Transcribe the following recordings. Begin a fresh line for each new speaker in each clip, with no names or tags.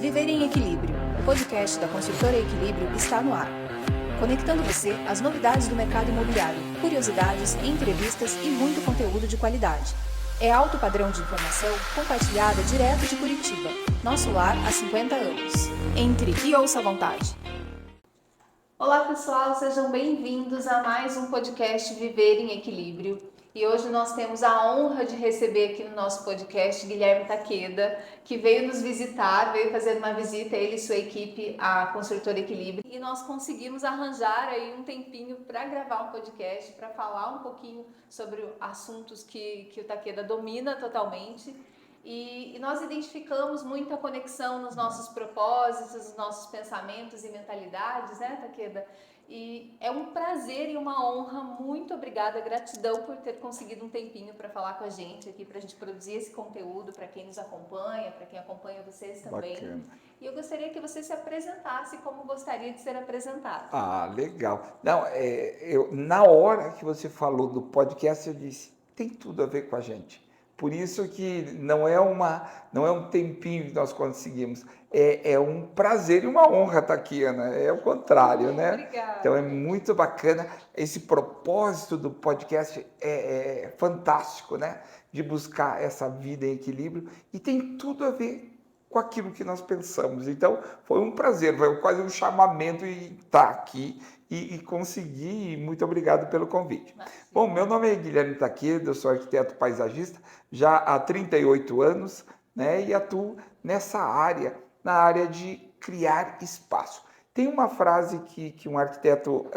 Viver em Equilíbrio, o podcast da Construtora Equilíbrio está no ar. Conectando você às novidades do mercado imobiliário, curiosidades, entrevistas e muito conteúdo de qualidade. É alto padrão de informação compartilhada direto de Curitiba, nosso lar há 50 anos. Entre e ouça à vontade. Olá pessoal, sejam bem-vindos a mais um podcast Viver em Equilíbrio. E hoje nós temos a honra de receber aqui no nosso podcast Guilherme Takeda, que veio nos visitar, veio fazer uma visita, ele e sua equipe, à Construtora Equilíbrio. E nós conseguimos arranjar aí um tempinho para gravar um podcast, para falar um pouquinho sobre assuntos que o Takeda domina totalmente. E nós identificamos muita conexão nos nossos propósitos, nos nossos pensamentos e mentalidades, né, Takeda? E é um prazer e uma honra, muito obrigada, gratidão por ter conseguido um tempinho para falar com a gente aqui, para a gente produzir esse conteúdo, para quem nos acompanha, para quem acompanha vocês também.
Bacana.
E eu gostaria que você se apresentasse como gostaria de ser apresentado.
Ah, legal. Não, na hora que você falou do podcast, eu disse, tem tudo a ver com a gente. Por isso que não é um tempinho que nós conseguimos, é um prazer e uma honra estar aqui, Ana. É o contrário, né?
Obrigada.
Então é muito bacana. Esse propósito do podcast é fantástico, né? De buscar essa vida em equilíbrio e tem tudo a ver com aquilo que nós pensamos. Então, foi um prazer, foi quase um chamamento e estar aqui e conseguir. Muito obrigado pelo convite. Bom, meu nome é Guilherme Takeda, eu sou arquiteto paisagista já há 38 anos, né, e atuo nessa área, na área de criar espaço. Tem uma frase que um arquiteto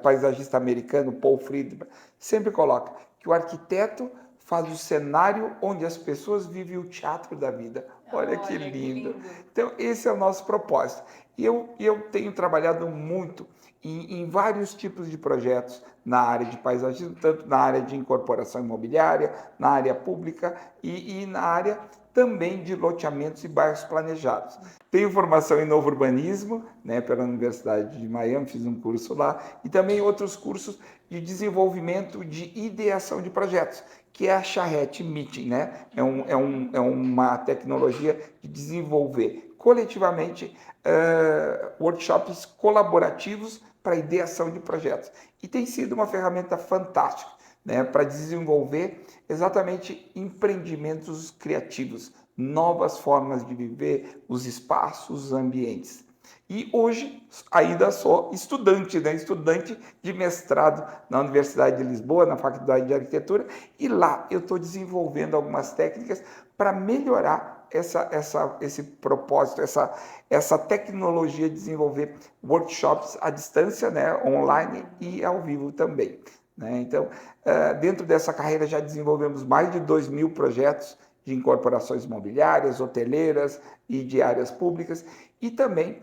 paisagista americano, Paul Friedman, sempre coloca, que o arquiteto faz o cenário onde as pessoas vivem o teatro da vida. Olha que lindo. Então, esse é o nosso propósito. E eu tenho trabalhado muito em vários tipos de projetos na área de paisagismo, tanto na área de incorporação imobiliária, na área pública e na área também de loteamentos e bairros planejados. Tenho formação em novo urbanismo, né, pela Universidade de Miami, fiz um curso lá, e também outros cursos de desenvolvimento de ideação de projetos, que é a Charrette Meeting, né? É uma tecnologia de desenvolver coletivamente workshops colaborativos para ideação de projetos. E tem sido uma ferramenta fantástica, né, para desenvolver exatamente empreendimentos criativos, novas formas de viver os espaços, os ambientes. E hoje ainda sou estudante, né? Estudante de mestrado na Universidade de Lisboa, na Faculdade de Arquitetura, e lá eu estou desenvolvendo algumas técnicas para melhorar esse propósito, essa tecnologia de desenvolver workshops à distância, né? Online e ao vivo também. Né? Então, dentro dessa carreira já desenvolvemos mais de 2.000 projetos de incorporações imobiliárias, hoteleiras e de áreas públicas, e também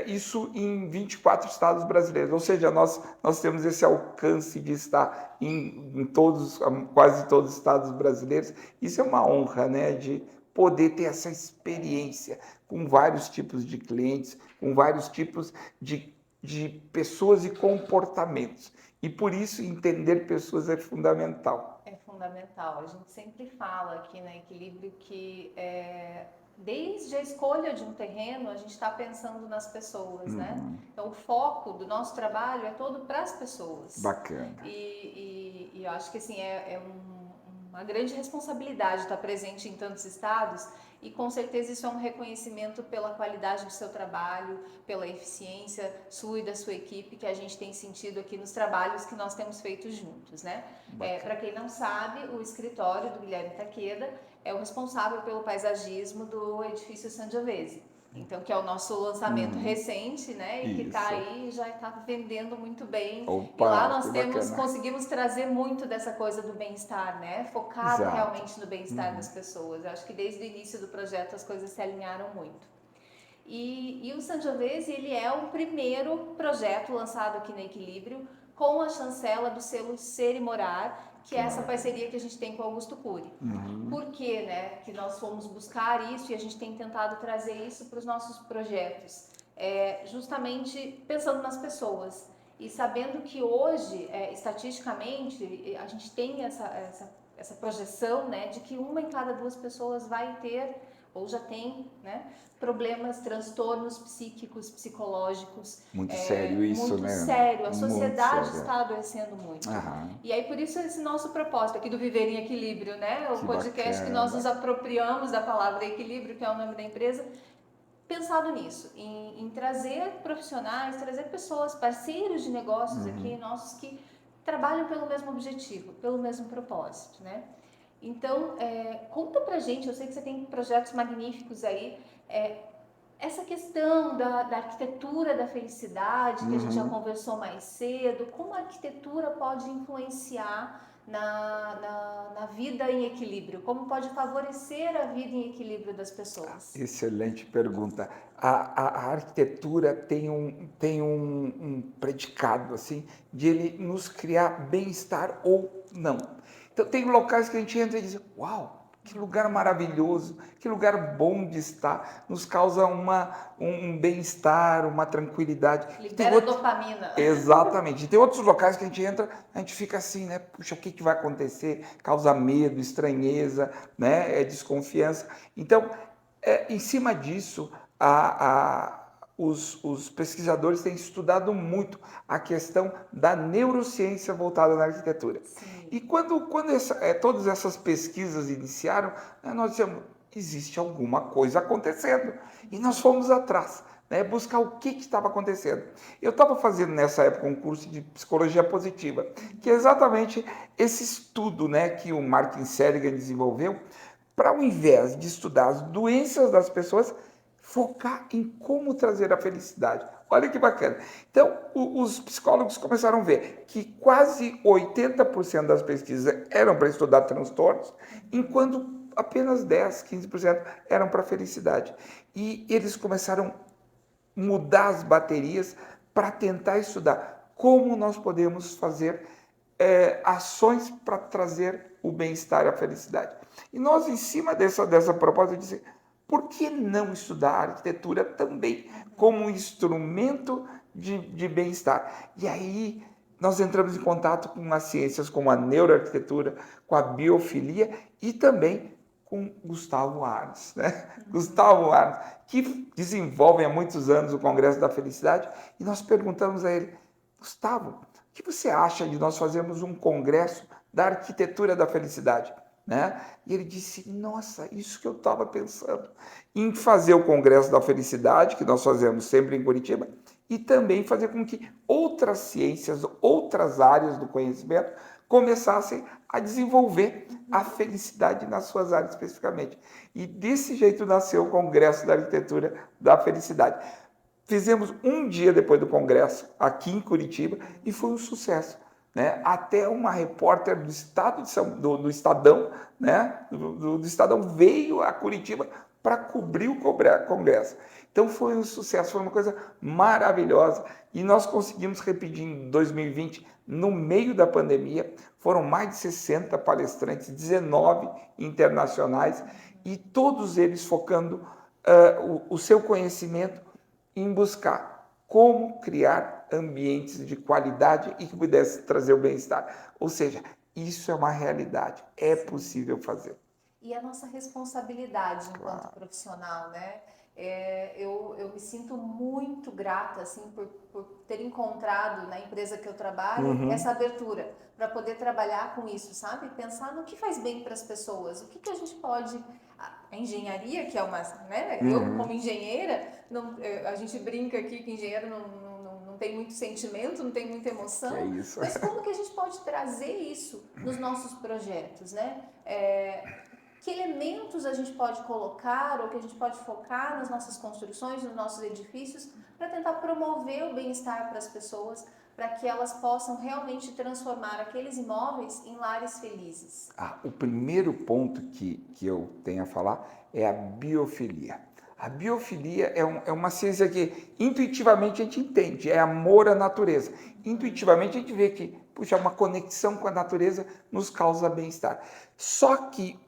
isso em 24 estados brasileiros, ou seja, nós temos esse alcance de estar em quase todos os estados brasileiros. Isso é uma honra, né, de poder ter essa experiência com vários tipos de clientes, com vários tipos de pessoas e comportamentos. E por isso entender pessoas é fundamental.
É fundamental. A gente sempre fala aqui na Equilíbrio que desde a escolha de um terreno, a gente está pensando nas pessoas, né? Então, o foco do nosso trabalho é todo para as pessoas.
Bacana.
E eu acho que assim, uma grande responsabilidade estar presente em tantos estados e com certeza isso é um reconhecimento pela qualidade do seu trabalho, pela eficiência sua e da sua equipe que a gente tem sentido aqui nos trabalhos que nós temos feito juntos, né? Para quem não sabe, o escritório do Guilherme Takeda é o responsável pelo paisagismo do edifício Sangiovese. Então, que é o nosso lançamento recente, né? E que está aí, já está vendendo muito bem.
Opa,
e lá nós
bacana.
conseguimos trazer muito dessa coisa do bem-estar, né? Focado
Exato.
realmente no bem-estar das pessoas. Eu acho que desde o início do projeto as coisas se alinharam muito. E o Sangiovese, ele é o primeiro projeto lançado aqui na Equilíbrio com a chancela do selo Ser e Morar, que é essa parceria que a gente tem com o Augusto Cury. Por que, né, que nós fomos buscar isso e a gente tem tentado trazer isso para os nossos projetos? Justamente pensando nas pessoas e sabendo que hoje, estatisticamente, a gente tem essa projeção, né, de que uma em cada duas pessoas vai ter ou já tem, né, problemas, transtornos psíquicos, psicológicos.
Muito sério isso,
muito
né?
sério. A
Muito
sociedade
sério.
está adoecendo muito.
Aham.
E aí, por isso, esse nosso propósito aqui do Viver em Equilíbrio, né? O
Que
podcast que nós
bacana.
nos apropriamos da palavra equilíbrio, que é o nome da empresa, pensado nisso, em trazer profissionais, trazer pessoas, parceiros de negócios aqui, nossos, que trabalham pelo mesmo objetivo, pelo mesmo propósito, né? Então, conta pra gente, eu sei que você tem projetos magníficos aí, essa questão da arquitetura da felicidade, que a gente já conversou mais cedo, como a arquitetura pode influenciar na vida em equilíbrio, como pode favorecer a vida em equilíbrio das pessoas?
Excelente pergunta. A arquitetura tem um predicado assim de ele nos criar bem-estar ou não. Então tem locais que a gente entra e diz, uau, que lugar maravilhoso, que lugar bom de estar, nos causa um bem-estar, uma tranquilidade.
Libera dopamina.
Exatamente. E tem outros locais que a gente entra, a gente fica assim, né? Puxa, o que vai acontecer? Causa medo, estranheza, né? Desconfiança. Então, em cima disso, os pesquisadores têm estudado muito a questão da neurociência voltada na arquitetura.
Sim.
E quando todas essas pesquisas iniciaram, né, nós dissemos, existe alguma coisa acontecendo. E nós fomos atrás, né, buscar o que estava acontecendo. Eu estava fazendo nessa época um curso de psicologia positiva, que é exatamente esse estudo, né, que o Martin Seligman desenvolveu, para ao invés de estudar as doenças das pessoas, focar em como trazer a felicidade. Olha que bacana. Então, os psicólogos começaram a ver que quase 80% das pesquisas eram para estudar transtornos, enquanto apenas 10, 15% eram para felicidade. E eles começaram a mudar as baterias para tentar estudar como nós podemos fazer ações para trazer o bem-estar e a felicidade. E nós, em cima dessa proposta, disse, por que não estudar a arquitetura também como um instrumento de bem-estar? E aí nós entramos em contato com as ciências como a neuroarquitetura, com a biofilia e também com Gustavo Arnes, né? Gustavo Arnes, que desenvolve há muitos anos o Congresso da Felicidade, e nós perguntamos a ele, Gustavo, o que você acha de nós fazermos um congresso da arquitetura da felicidade? Né? E ele disse, nossa, isso que eu estava pensando, em fazer o Congresso da Felicidade, que nós fazemos sempre em Curitiba, e também fazer com que outras ciências, outras áreas do conhecimento começassem a desenvolver a felicidade nas suas áreas especificamente. E desse jeito nasceu o Congresso da Arquitetura da Felicidade. Fizemos um dia depois do congresso, aqui em Curitiba, e foi um sucesso. Né? Até uma repórter do do Estadão, né? do Estadão veio a Curitiba para cobrir o congresso. Então foi um sucesso, foi uma coisa maravilhosa. E nós conseguimos repetir em 2020, no meio da pandemia, foram mais de 60 palestrantes, 19 internacionais, e todos eles focando o seu conhecimento em buscar como criar ambientes de qualidade e que pudesse trazer o bem-estar. Ou seja, isso é uma realidade, é possível fazer.
E a nossa responsabilidade enquanto profissional, né? Eu me sinto muito grata assim por ter encontrado na empresa que eu trabalho essa abertura para poder trabalhar com isso, sabe? Pensar no que faz bem para as pessoas, o que a gente pode... A engenharia, que é uma... Né? Eu, como engenheira, a gente brinca aqui que engenheiro não tem muito sentimento, não tem muita emoção,
é isso.
Mas como que a gente pode trazer isso nos nossos projetos, né? Que elementos a gente pode colocar ou que a gente pode focar nas nossas construções, nos nossos edifícios, para tentar promover o bem-estar para as pessoas, para que elas possam realmente transformar aqueles imóveis em lares felizes?
O primeiro ponto que eu tenho a falar é a biofilia. A biofilia é uma ciência que intuitivamente a gente entende, é amor à natureza. Intuitivamente a gente vê que, puxa, uma conexão com a natureza nos causa bem-estar. Só que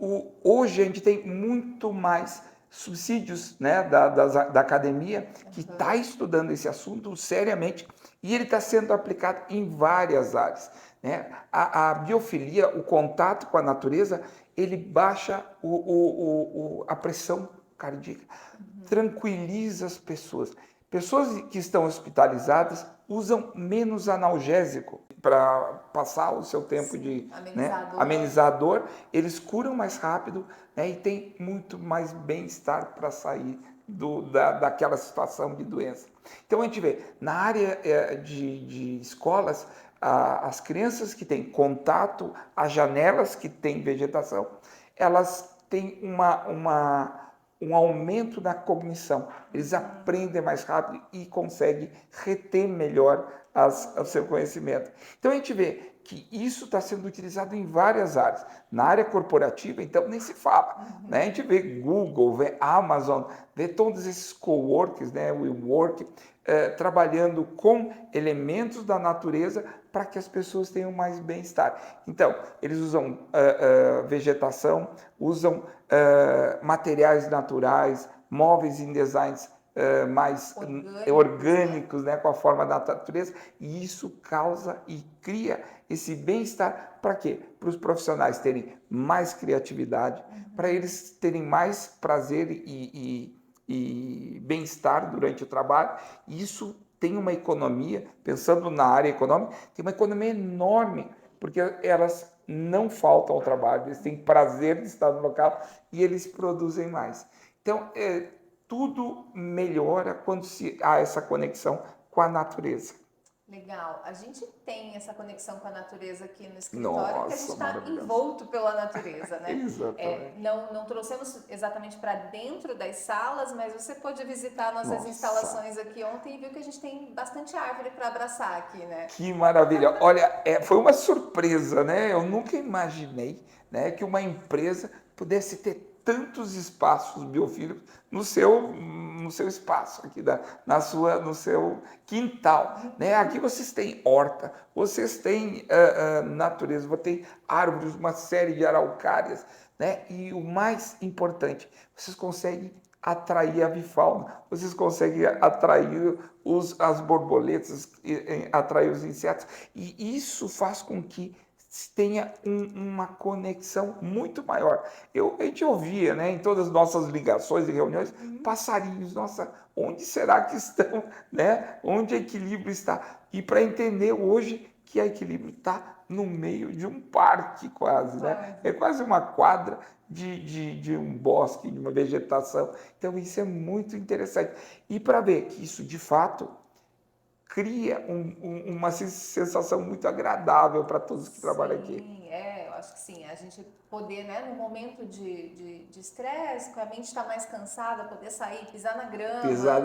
hoje a gente tem muito mais subsídios, né, da academia que está estudando esse assunto seriamente e ele está sendo aplicado em várias áreas. Né? A biofilia, o contato com a natureza, ele baixa a pressão cardíaca, tranquiliza as pessoas. Pessoas que estão hospitalizadas usam menos analgésico para passar o seu tempo de amenizar a dor, eles curam mais rápido, né, e tem muito mais bem-estar para sair daquela situação de doença. Então a gente vê, na área de escolas, as crianças que têm contato, as janelas que têm vegetação, elas têm um aumento na cognição. Eles aprendem mais rápido e conseguem reter melhor o seu conhecimento. Então a gente vê que isso está sendo utilizado em várias áreas. Na área corporativa, então, nem se fala. Né? A gente vê Google, vê Amazon, vê todos esses coworkers, né? WeWork, trabalhando com elementos da natureza para que as pessoas tenham mais bem-estar. Então, eles usam vegetação, usam materiais naturais, móveis em designs mais orgânicos, né, com a forma da natureza, e isso causa e cria esse bem-estar para quê? Para os profissionais terem mais criatividade, para eles terem mais prazer e bem-estar durante o trabalho, e isso tem uma economia, pensando na área econômica, tem uma economia enorme, porque elas não faltam ao trabalho, eles têm prazer de estar no local e eles produzem mais. Então, tudo melhora quando há essa conexão com a natureza.
Legal. A gente tem essa conexão com a natureza aqui no escritório, porque a gente está
maravilhoso.
envolto pela natureza, né?
Exatamente.
Não trouxemos exatamente para dentro das salas, mas você pôde visitar nossas instalações aqui ontem e viu que a gente tem bastante árvore para abraçar aqui, né?
Que maravilha. Olha, foi uma surpresa, né? Eu nunca imaginei, né, que uma empresa pudesse ter tantos espaços biofílicos no seu espaço, aqui no seu quintal. Né? Aqui vocês têm horta, vocês têm natureza, você tem árvores, uma série de araucárias, né? E o mais importante, vocês conseguem atrair a avifauna, vocês conseguem atrair as borboletas, atrair os insetos, e isso faz com que tenha uma conexão muito maior. A gente ouvia, né, em todas as nossas ligações e reuniões, passarinhos, nossa, onde será que estão? Né? Onde o equilíbrio está? E para entender hoje que o equilíbrio está no meio de um parque quase, né? É quase uma quadra de um bosque, de uma vegetação. Então isso é muito interessante. E para ver que isso de fato cria uma sensação muito agradável para todos que trabalham aqui.
Sim, eu acho que sim. A gente poder, né, no momento de estresse, quando a mente está mais cansada, poder sair, pisar na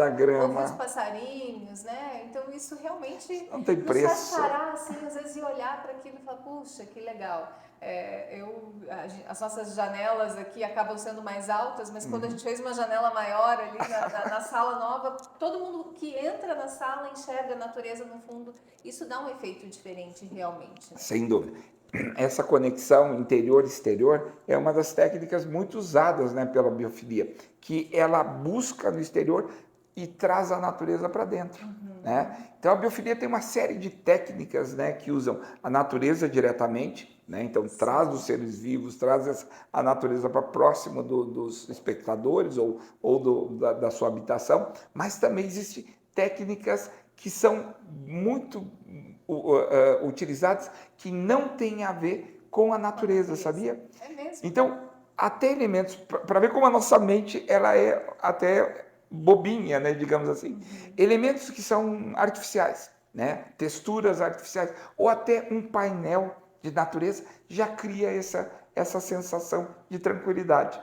grama, ouvir os passarinhos, né? Então isso realmente
não tem preço.
Nos faz parar, assim, às vezes, e olhar para aquilo e falar, puxa, que legal. As nossas janelas aqui acabam sendo mais altas, mas quando a gente fez uma janela maior ali na sala nova, todo mundo que entra na sala enxerga a natureza no fundo. Isso dá um efeito diferente realmente. Né?
Sem dúvida. Essa conexão interior-exterior é uma das técnicas muito usadas, né, pela biofilia, que ela busca no exterior e traz a natureza para dentro. Né? Então a biofilia tem uma série de técnicas, né, que usam a natureza diretamente, né? Então traz os seres vivos, traz a natureza para próximo dos espectadores ou da sua habitação, mas também existem técnicas que são muito utilizadas que não têm a ver com a natureza, sabia?
É mesmo?
Então, até elementos, para ver como a nossa mente ela é até bobinha, né, digamos assim. Elementos que são artificiais, né, texturas artificiais, ou até um painel de natureza já cria essa sensação de tranquilidade.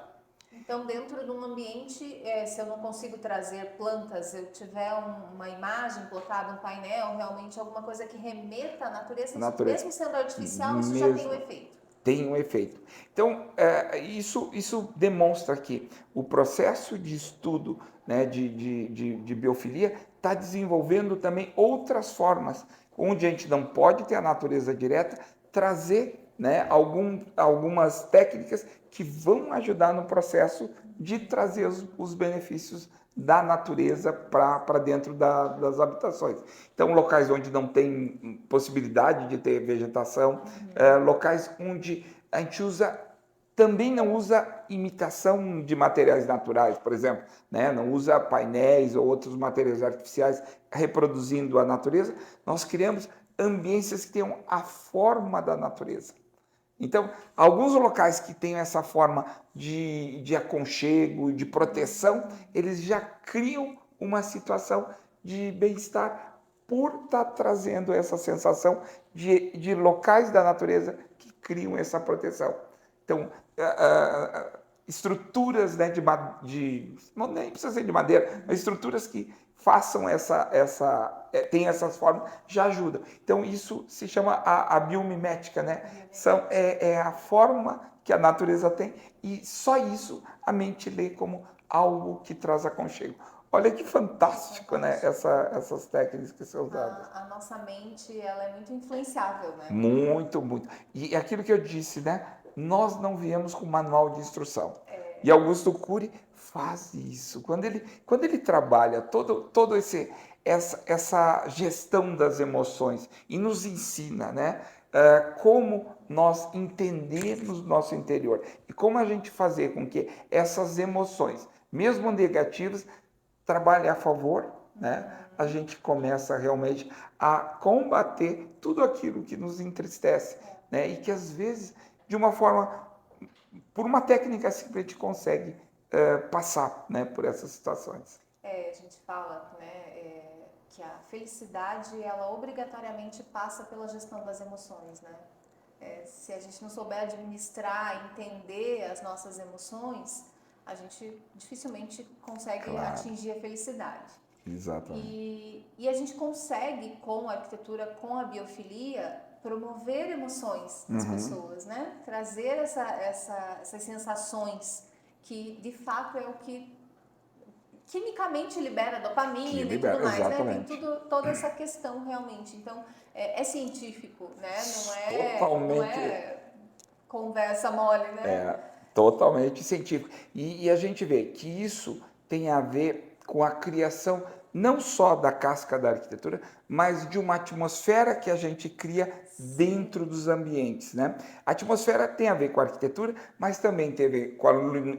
Então, dentro de um ambiente, se eu não consigo trazer plantas, eu tiver uma imagem plotada, um painel, realmente alguma coisa que remeta à natureza, mesmo sendo artificial, isso já tem um efeito.
Tem um efeito. Então, isso demonstra que o processo de estudo, né, de biofilia está desenvolvendo também outras formas, onde a gente não pode ter a natureza direta, trazer, né, algumas técnicas que vão ajudar no processo de trazer os benefícios da natureza para dentro das habitações. Então, locais onde não tem possibilidade de ter vegetação, locais onde a gente usa também não usa imitação de materiais naturais, por exemplo, né? Não usa painéis ou outros materiais artificiais reproduzindo a natureza. Nós criamos ambiências que tenham a forma da natureza. Então, alguns locais que têm essa forma de aconchego, de proteção, eles já criam uma situação de bem-estar por estar trazendo essa sensação de locais da natureza que criam essa proteção. Então, estruturas, né, não nem precisa ser de madeira, mas estruturas que façam tem essas formas, já ajudam. Então, isso se chama a biomimética, né? É a forma que a natureza tem e só isso a mente lê como algo que traz aconchego. Olha que fantástico, né? Essas técnicas que são usadas.
A nossa mente, ela é muito influenciável, né?
Muito, muito. E aquilo que eu disse, né? Nós não viemos com manual de instrução. E Augusto Cury faz isso. Quando ele trabalha todo essa gestão das emoções e nos ensina, né? Como nós entendemos nosso interior e como a gente fazer com que essas emoções, mesmo negativas, trabalhem a favor, né? A gente começa realmente a combater tudo aquilo que nos entristece, né? E que às vezes, de uma forma, por uma técnica simples, a gente consegue passar, né, por essas situações.
A gente fala, né, que a felicidade, ela obrigatoriamente passa pela gestão das emoções, né? Se a gente não souber administrar, entender as nossas emoções, a gente dificilmente consegue atingir a felicidade.
Exatamente.
E a gente consegue, com a arquitetura, com a biofilia, promover emoções nas pessoas, né? Trazer essas sensações que, de fato, é o que quimicamente libera dopamina e tudo mais,
exatamente.
né? Tem toda essa questão realmente. Então, é científico, né? Não é conversa mole, né?
Totalmente científico. E a gente vê que isso tem a ver com a criação não só da casca da arquitetura, mas de uma atmosfera que a gente cria dentro dos ambientes, né? A atmosfera tem a ver com a arquitetura, mas também tem a ver com a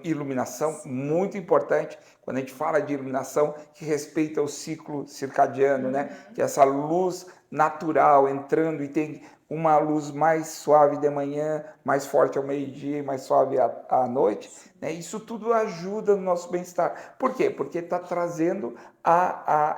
iluminação, muito importante, quando a gente fala de iluminação que respeita o ciclo circadiano, né? Que é essa luz natural entrando e tem uma luz mais suave de manhã, mais forte ao meio-dia, mais suave à noite, né? Isso tudo ajuda no nosso bem-estar. Por quê? Porque está trazendo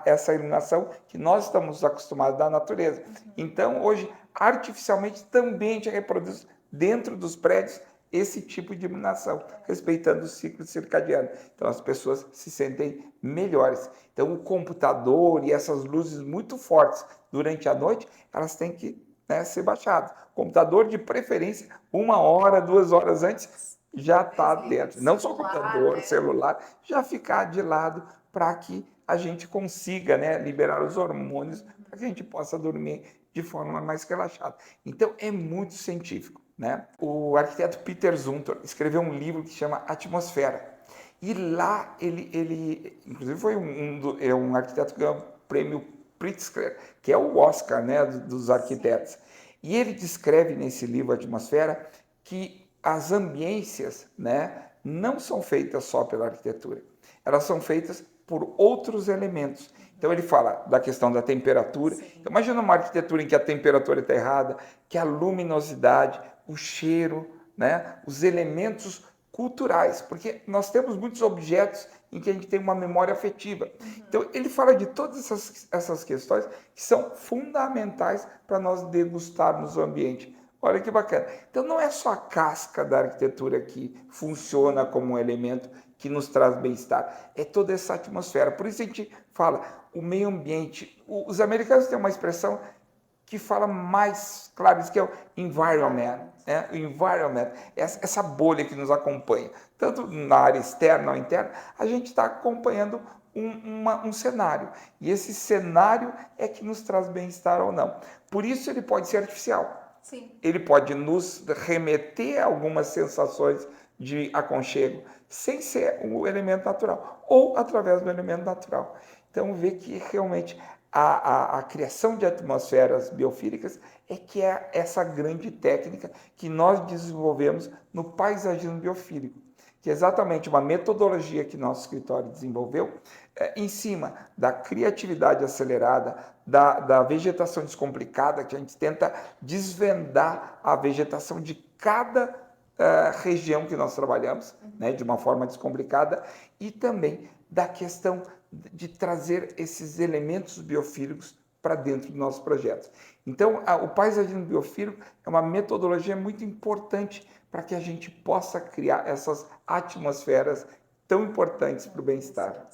essa iluminação que nós estamos acostumados da natureza. Então, hoje, artificialmente, também a gente reproduz dentro dos prédios esse tipo de iluminação, respeitando o ciclo circadiano. Então, as pessoas se sentem melhores. Então, o computador e essas luzes muito fortes durante a noite, elas têm que, né, ser baixadas. Computador, de preferência, 1 hora, 2 horas antes, já está dentro. Não só computador, né? Celular, já ficar de lado para que a gente consiga, né, liberar os hormônios para que a gente possa dormir de forma mais relaxada. Então, é muito científico, né? O arquiteto Peter Zumthor escreveu um livro que chama Atmosfera. E lá ele inclusive foi um arquiteto que ganhou o prêmio Pritzker, que é o Oscar, né, dos arquitetos. E ele descreve nesse livro Atmosfera que as ambiências, né, não são feitas só pela arquitetura, elas são feitas por outros elementos. Então ele fala da questão da temperatura. Então, imagina uma arquitetura em que a temperatura está errada, que a luminosidade, o cheiro, né, os elementos culturais, porque nós temos muitos objetos em que a gente tem uma memória afetiva. Então ele fala de todas essas questões que são fundamentais para nós degustarmos o ambiente. Olha que bacana. Então não é só a casca da arquitetura que funciona como um elemento que nos traz bem-estar, é toda essa atmosfera. Por isso a gente fala o meio ambiente. Os americanos têm uma expressão que fala mais claro, isso que é o environment, né? O environment, essa bolha que nos acompanha, tanto na área externa ou interna, a gente está acompanhando um cenário, e esse cenário é que nos traz bem-estar ou não. Por isso ele pode ser artificial.
Sim.
Ele pode nos remeter a algumas sensações de aconchego, sem ser o elemento natural, ou através do elemento natural. Então, vê que realmente a criação de atmosferas biofílicas é que é essa grande técnica que nós desenvolvemos no paisagismo biofílico, que é exatamente uma metodologia que nosso escritório desenvolveu em cima da criatividade acelerada, da vegetação descomplicada, que a gente tenta desvendar a vegetação de cada região que nós trabalhamos, né, de uma forma descomplicada, e também da questão de trazer esses elementos biofílicos para dentro dos nossos projetos. Então, o paisagismo biofílico é uma metodologia muito importante para que a gente possa criar essas atmosferas tão importantes para o bem-estar.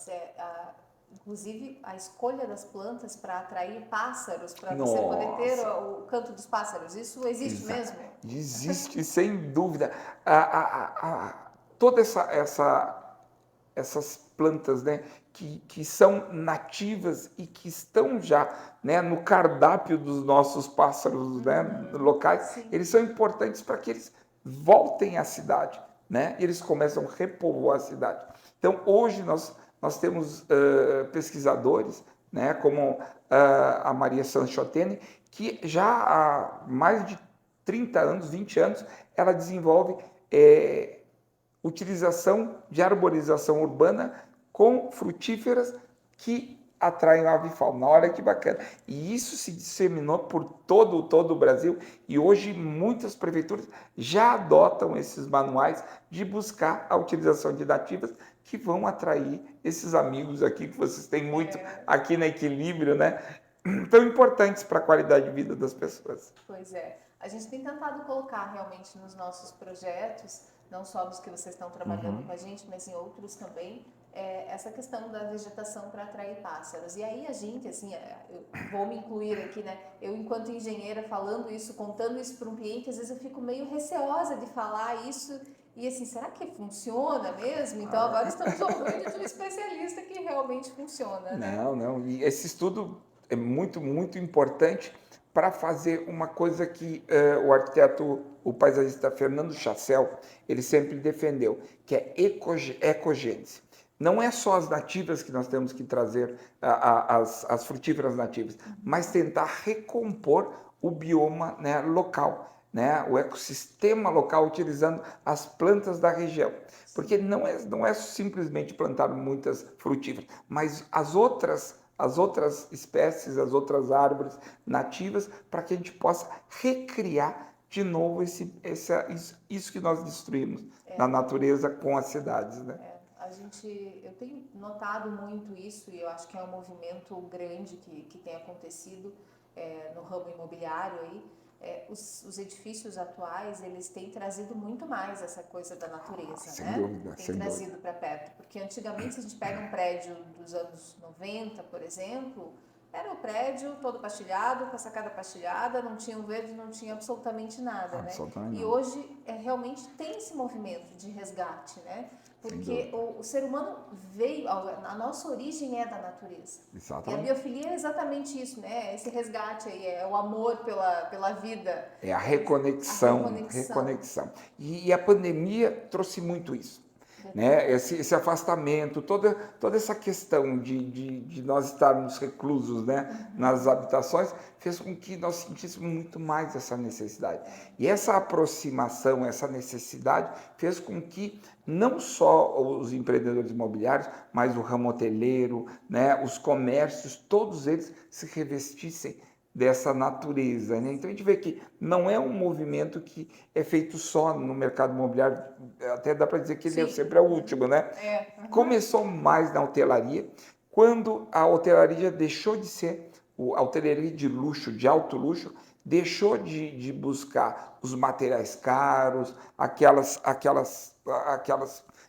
Inclusive, a escolha das plantas para atrair pássaros, para você
Nossa!
poder ter o canto dos pássaros, isso existe mesmo?
Existe, sem dúvida. Todas essas plantas, né, que são nativas e que estão já, né, no cardápio dos nossos pássaros, né, locais,
Sim.
eles são importantes para que eles voltem à cidade, né, e eles começam a repovoar a cidade. Então, hoje nós temos pesquisadores, né, como a Maria Sanchotene, que já há mais de 30 anos, 20 anos, ela desenvolve utilização de arborização urbana com frutíferas que atraem a avifauna. Olha que bacana. E isso se disseminou por todo o Brasil e hoje muitas prefeituras já adotam esses manuais de buscar a utilização de nativas que vão atrair esses amigos aqui que vocês têm muito aqui na Equilíbrio, né? Tão importantes para a qualidade de vida das pessoas.
Pois é. A gente tem tentado colocar realmente nos nossos projetos, não só dos que vocês estão trabalhando com a gente, mas em outros também, essa questão da vegetação para atrair pássaros. E aí a gente, assim, eu vou me incluir aqui, né? Eu, enquanto engenheira, falando isso, contando isso para um cliente, às vezes eu fico meio receosa de falar isso. E assim, será que funciona mesmo? Então agora estamos ouvindo de um especialista que realmente funciona, né?
Não. E esse estudo é muito, muito importante para fazer uma coisa que o arquiteto, o paisagista Fernando Chassel, ele sempre defendeu, que é ecogênese. Não é só as nativas que nós temos que trazer, as frutíferas nativas, mas tentar recompor o bioma, né, local, né, o ecossistema local, utilizando as plantas da região. Porque não é simplesmente plantar muitas frutíferas, mas as outras espécies, as outras árvores nativas, para que a gente possa recriar de novo isso que nós destruímos na natureza com as cidades, né?
Eu tenho notado muito isso e eu acho que é um movimento grande que tem acontecido no ramo imobiliário aí. Os edifícios atuais, eles têm trazido muito mais essa coisa da natureza,
sem
né?
dúvida,
Tem
sem
trazido para perto, porque antigamente, se a gente pega um prédio dos anos 90, por exemplo, era um prédio todo pastilhado, com a sacada pastilhada, não tinha um verde, não tinha absolutamente nada, né? E hoje realmente tem esse movimento de resgate, né? Porque o ser humano veio, a nossa origem é da natureza.
Exatamente.
E a biofilia é exatamente isso, né? Esse resgate aí, é o amor pela vida.
É a reconexão. E a pandemia trouxe muito isso, né? Esse afastamento, toda essa questão de nós estarmos reclusos, né, nas habitações, fez com que nós sentíssemos muito mais essa necessidade. E essa aproximação, essa necessidade, fez com que não só os empreendedores imobiliários, mas o ramo hoteleiro, né, os comércios, todos eles se revestissem dessa natureza, né? Então a gente vê que não é um movimento que é feito só no mercado imobiliário, até dá para dizer que ele sempre é o último, né? Começou mais na hotelaria, quando a hotelaria deixou de ser a hotelaria de luxo, de alto luxo, deixou de buscar os materiais caros, aquelas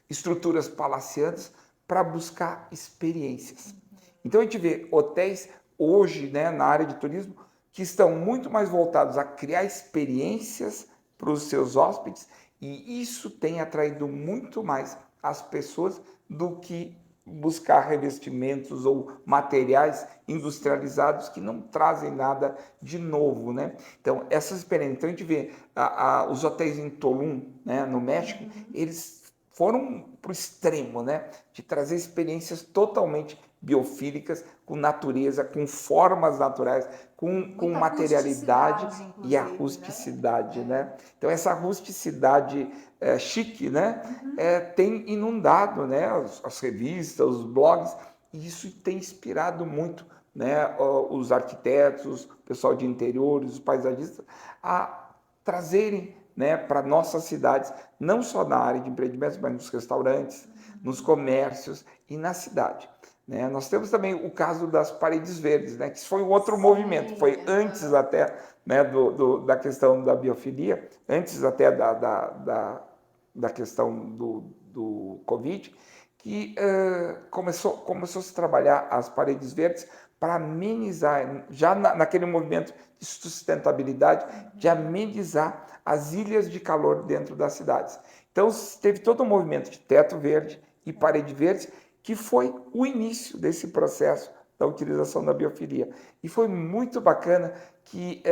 estruturas palacianas, para buscar experiências. Então a gente vê hotéis hoje, né, na área de turismo, que estão muito mais voltados a criar experiências para os seus hóspedes, e isso tem atraído muito mais as pessoas do que buscar revestimentos ou materiais industrializados que não trazem nada de novo, né? Então, essas experiências. Então, a gente vê os hotéis em Tulum, né, no México, eles foram para o extremo, né? De trazer experiências totalmente biofílicas, com natureza, com formas naturais, com
Muita
materialidade
rusticidade,
e a
inclusive, né?
rusticidade, né? Então essa rusticidade chique, né?
Uhum.
Tem inundado, né? As revistas, os blogs, e isso tem inspirado muito, né? Os arquitetos, o pessoal de interiores, os paisagistas, a trazerem, né, para nossas cidades, não só na área de empreendimentos, mas nos restaurantes, nos comércios e na cidade. Né? Nós temos também o caso das paredes verdes, né, que foi um outro movimento,
Sim,
foi antes até, né, da questão da biofilia, antes até da questão do Covid, que começou a se trabalhar as paredes verdes para amenizar, já naquele movimento de sustentabilidade, de amenizar as ilhas de calor dentro das cidades. Então, teve todo um movimento de teto verde e parede verde, que foi o início desse processo da utilização da biofilia. E foi muito bacana que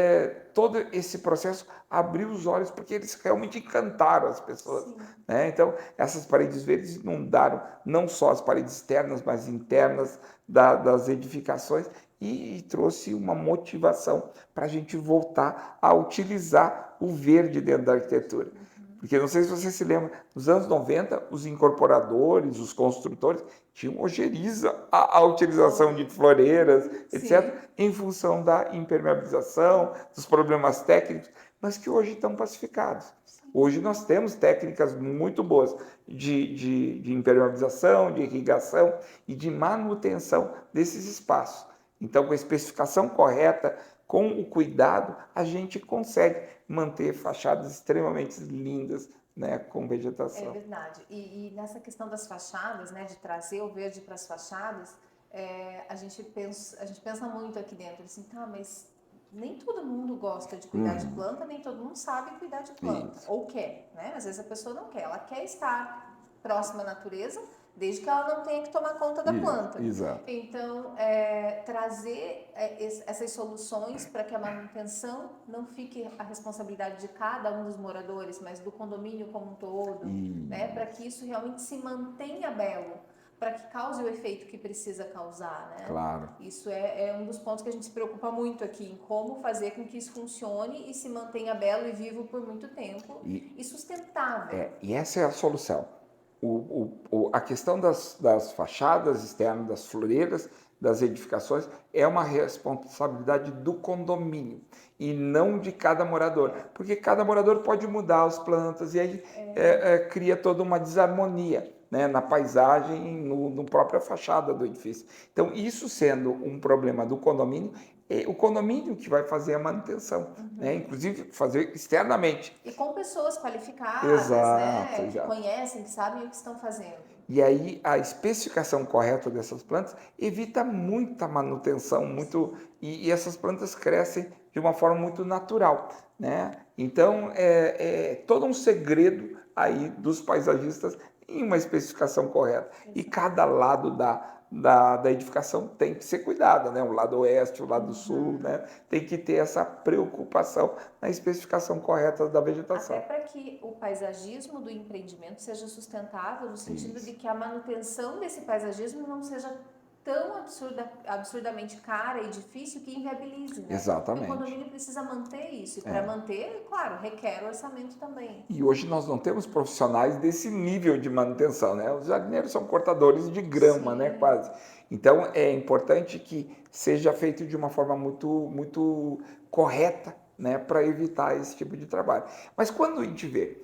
todo esse processo abriu os olhos, porque eles realmente encantaram as pessoas. Né? Então, essas paredes verdes inundaram não só as paredes externas, mas internas das edificações, e trouxe uma motivação para a gente voltar a utilizar o verde dentro da arquitetura. Porque não sei se você se lembra, nos anos 90, os incorporadores, os construtores, tinham ojeriza a utilização de floreiras, etc., em função da impermeabilização, dos problemas técnicos, mas que hoje estão pacificados. Hoje nós temos técnicas muito boas de impermeabilização, de irrigação e de manutenção desses espaços. Então, com a especificação correta, com o cuidado, a gente consegue manter fachadas extremamente lindas, né, com vegetação.
É verdade. E nessa questão das fachadas, né, de trazer o verde para as fachadas, a gente pensa muito aqui dentro, assim, tá, mas nem todo mundo gosta de cuidar de planta, nem todo mundo sabe cuidar de planta,
Isso.
ou quer, né? Às vezes a pessoa não quer, ela quer estar próxima à natureza, desde que ela não tenha que tomar conta da planta.
Exato.
Então, trazer essas soluções para que a manutenção não fique a responsabilidade de cada um dos moradores, mas do condomínio como um todo, né? Para que isso realmente se mantenha belo, para que cause o efeito que precisa causar, né?
Claro.
Isso é um dos pontos que a gente se preocupa muito aqui, em como fazer com que isso funcione e se mantenha belo e vivo por muito tempo e sustentável.
E essa é a solução. A questão das fachadas externas, das floreiras, das edificações, é uma responsabilidade do condomínio e não de cada morador, porque cada morador pode mudar as plantas e aí cria toda uma desarmonia, né, na paisagem, no própria fachada do edifício. Então, isso sendo um problema do condomínio, é o condomínio que vai fazer a manutenção, né? Inclusive fazer externamente.
E com pessoas qualificadas,
Exato,
né, que
exato.
conhecem, que sabem o que estão fazendo.
E aí a especificação correta dessas plantas evita muita manutenção, e essas plantas crescem de uma forma muito natural, né? Então é todo um segredo aí dos paisagistas em uma especificação correta. E cada lado da edificação tem que ser cuidada, né? O lado oeste, o lado sul, né? Tem que ter essa preocupação na especificação correta da vegetação.
Até para que o paisagismo do empreendimento seja sustentável, no sentido de que a manutenção desse paisagismo não seja tão absurdamente cara e difícil que inviabilize, né?
Exatamente.
E o condomínio precisa manter isso. E para manter, claro, requer orçamento também.
E hoje nós não temos profissionais desse nível de manutenção, né? Os jardineiros são cortadores de grama, né? Quase. Então é importante que seja feito de uma forma muito correta, né? Para evitar esse tipo de trabalho. Mas quando a gente vê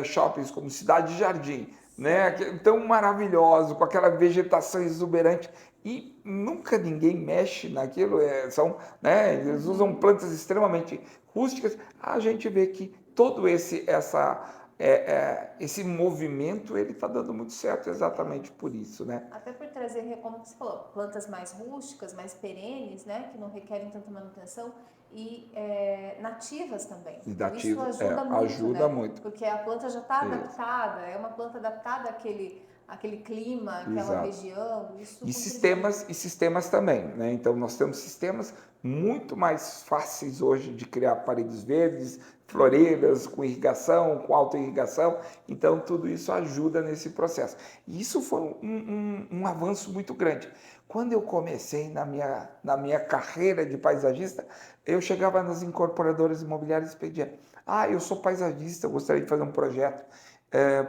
shoppings como Cidade Jardim, né? Tão maravilhoso, com aquela vegetação exuberante, e nunca ninguém mexe naquilo, né? Eles usam plantas extremamente rústicas, a gente vê que todo esse movimento ele está dando muito certo exatamente por isso, né?
Até por trazer, como você falou, plantas mais rústicas, mais perenes, né, que não requerem tanta manutenção, e nativas também.
Isso
Ajuda muito,
ajuda
né?
muito.
Porque a planta já está adaptada, é uma planta adaptada aquele clima, aquela
Exato.
região, isso
E
contribui.
sistemas também, né? Então, nós temos sistemas muito mais fáceis hoje de criar paredes verdes, floreiras, com irrigação, com autoirrigação. Então, tudo isso ajuda nesse processo. E isso foi um avanço muito grande. Quando eu comecei na minha carreira de paisagista, eu chegava nas incorporadoras imobiliárias e pedia: eu sou paisagista, eu gostaria de fazer um projeto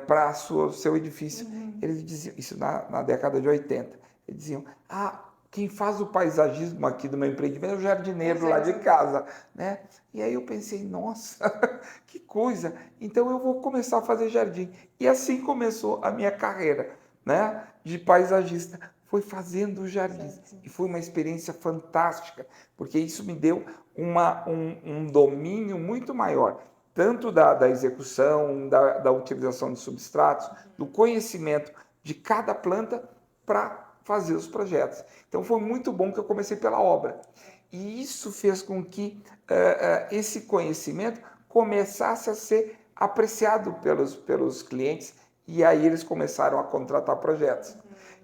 para o seu edifício. Eles diziam, isso na década de 80, eles diziam: quem faz o paisagismo aqui do meu empreendimento é o jardineiro lá de casa, né? E aí eu pensei, nossa, que coisa, então eu vou começar a fazer jardim. E assim começou a minha carreira, né, de paisagista, foi fazendo jardins. E foi uma experiência fantástica, porque isso me deu um domínio muito maior, tanto da execução, da utilização de substratos, do conhecimento de cada planta para fazer os projetos. Então foi muito bom que eu comecei pela obra. E isso fez com que esse conhecimento começasse a ser apreciado pelos clientes, e aí eles começaram a contratar projetos.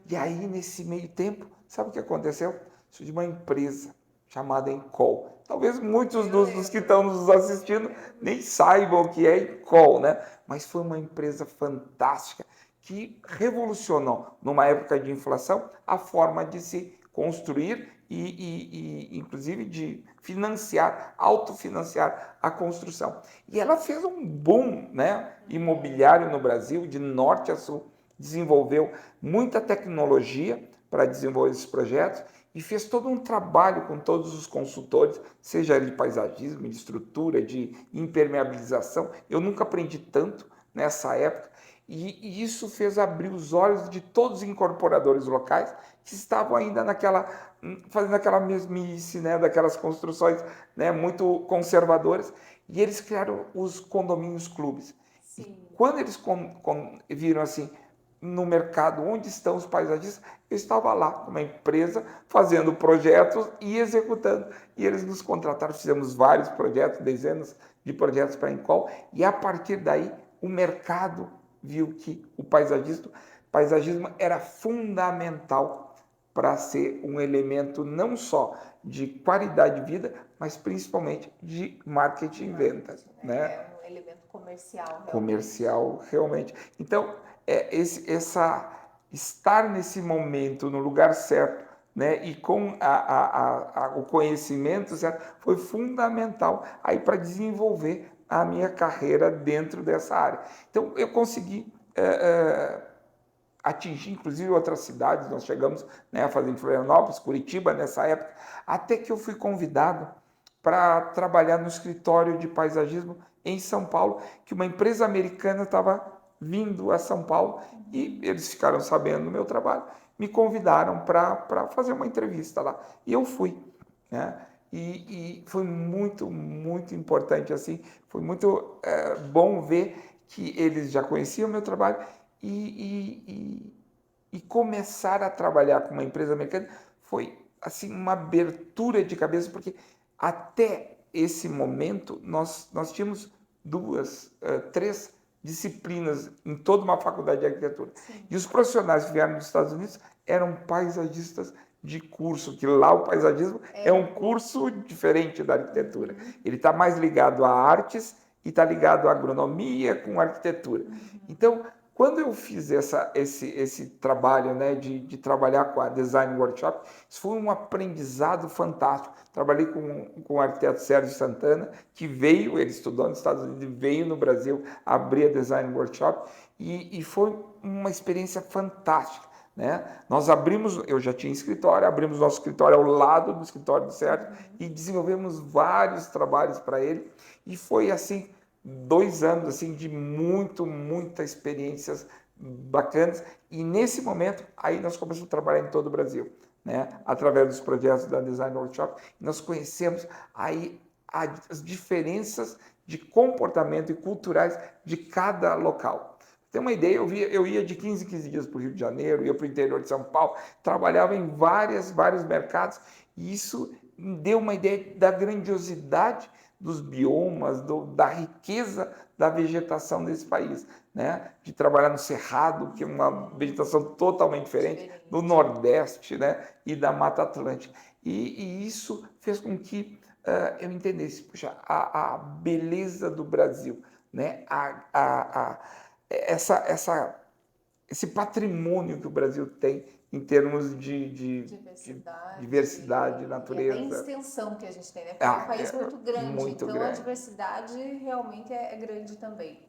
E aí, nesse meio tempo, sabe o que aconteceu? Surgiu uma empresa chamada Encol. Talvez muitos dos que estão nos assistindo nem saibam o que é Encol, né? Mas foi uma empresa fantástica que revolucionou, numa época de inflação, a forma de se construir e inclusive, de financiar, autofinanciar a construção. E ela fez um boom, né, imobiliário no Brasil, de norte a sul, desenvolveu muita tecnologia para desenvolver esses projetos e fez todo um trabalho com todos os consultores, seja de paisagismo, de estrutura, de impermeabilização. Eu nunca aprendi tanto nessa época, e isso fez abrir os olhos de todos os incorporadores locais que estavam ainda fazendo aquela mesmice, né, daquelas construções, né, muito conservadoras, e eles criaram os condomínios clubes. Sim. E quando eles viram assim, no mercado, onde estão os paisagistas, eu estava lá, uma empresa, fazendo projetos e executando. E eles nos contrataram, fizemos vários projetos, dezenas de projetos para a Encol, e a partir daí o mercado viu que o paisagismo era fundamental para ser um elemento não só de qualidade de vida, mas principalmente de marketing e vendas, né?
É um elemento comercial, realmente.
Comercial, realmente. Então, estar nesse momento, no lugar certo, né, e com o conhecimento certo, foi fundamental aí para desenvolver a minha carreira dentro dessa área. Então, eu consegui atingir, inclusive, outras cidades. Nós chegamos, né, a fazer em Florianópolis, Curitiba, nessa época, até que eu fui convidado para trabalhar no escritório de paisagismo em São Paulo, que uma empresa americana estava vindo a São Paulo, e eles ficaram sabendo do meu trabalho, me convidaram para fazer uma entrevista lá. E eu fui, né? E foi muito, muito importante, assim, foi muito bom ver que eles já conheciam o meu trabalho e começar a trabalhar com uma empresa americana foi, assim, uma abertura de cabeça, porque até esse momento nós tínhamos três disciplinas em toda uma faculdade de arquitetura. Sim. E os profissionais que vieram dos Estados Unidos eram paisagistas de curso, que lá o paisagismo é um curso diferente da arquitetura. Ele está mais ligado a artes e está ligado à agronomia com arquitetura. Então, quando eu fiz esse trabalho, né, de trabalhar com a Design Workshop, isso foi um aprendizado fantástico. Trabalhei com o arquiteto Sérgio Santana, que ele estudou nos Estados Unidos e veio no Brasil abrir a Design Workshop, e foi uma experiência fantástica, né? Nós eu já tinha escritório, abrimos nosso escritório ao lado do escritório do Sérgio e desenvolvemos vários trabalhos para ele, e foi assim 2 anos assim de muitas experiências bacanas. E nesse momento aí nós começamos a trabalhar em todo o Brasil, né? Através dos projetos da Design Workshop, nós conhecemos aí as diferenças de comportamento e culturais de cada local. Tem uma ideia, eu ia de 15 em 15 dias para o Rio de Janeiro, ia para o interior de São Paulo, trabalhava em vários mercados, e isso me deu uma ideia da grandiosidade dos biomas, da riqueza da vegetação desse país, né? De trabalhar no Cerrado, que é uma vegetação totalmente diferente, do Nordeste, né? E da Mata Atlântica. E isso fez com que eu entendesse, puxa, a beleza do Brasil, né? Esse patrimônio que o Brasil tem em termos de diversidade,
E até em
natureza.
extensão que a gente tem, né? Porque é um país muito grande,
Muito
então a
grande.
diversidade realmente é grande também.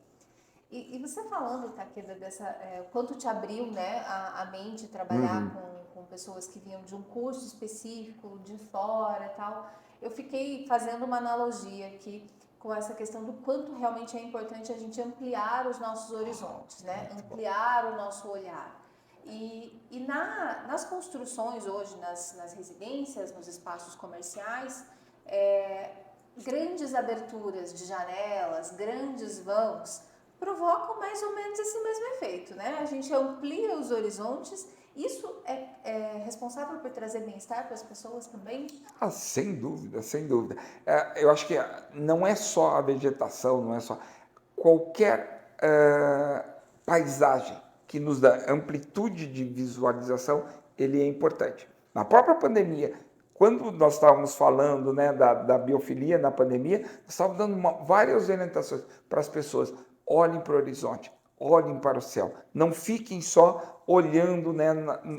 E você falando, Takeda, quanto te abriu, né, a mente trabalhar com pessoas que vinham de um curso específico, de fora e tal, eu fiquei fazendo uma analogia aqui com essa questão do quanto realmente é importante a gente ampliar os nossos horizontes, né, ampliar o nosso olhar. Nas construções hoje, nas residências, nos espaços comerciais, grandes aberturas de janelas, grandes vãos, provocam mais ou menos esse mesmo efeito, né? A gente amplia os horizontes. Isso é responsável por trazer bem-estar para as pessoas também?
Sem dúvida, sem dúvida. Eu acho que não é só a vegetação, não é só qualquer paisagem que nos dá amplitude de visualização, ele é importante. Na própria pandemia, quando nós estávamos falando, né, da biofilia na pandemia, nós estávamos dando várias orientações para as pessoas. Olhem para o horizonte, olhem para o céu. Não fiquem só olhando, né,